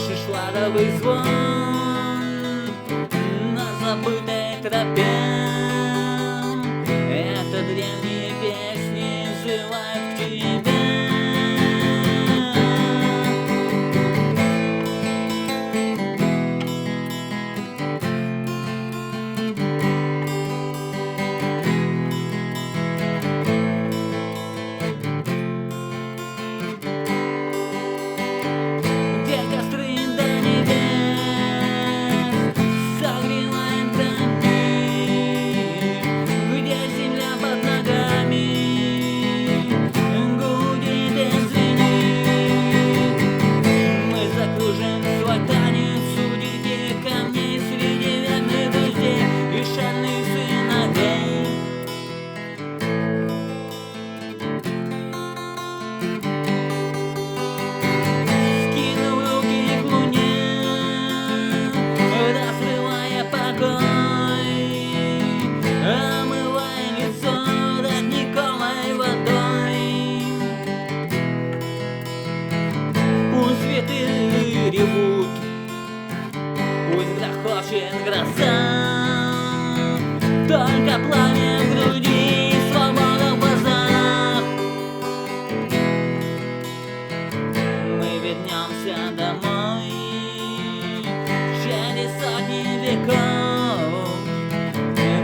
Слышишь ладовый звон на забытой тропе. Это древние песни взывают к тебе. Ревут, пусть грохочет гроза, только пламя в груди, свобода в глазах. Мы вернемся домой через сотни веков,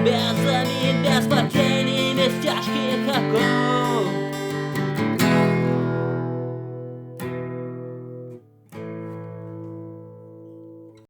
без обид, без потерь, без тяжких оков.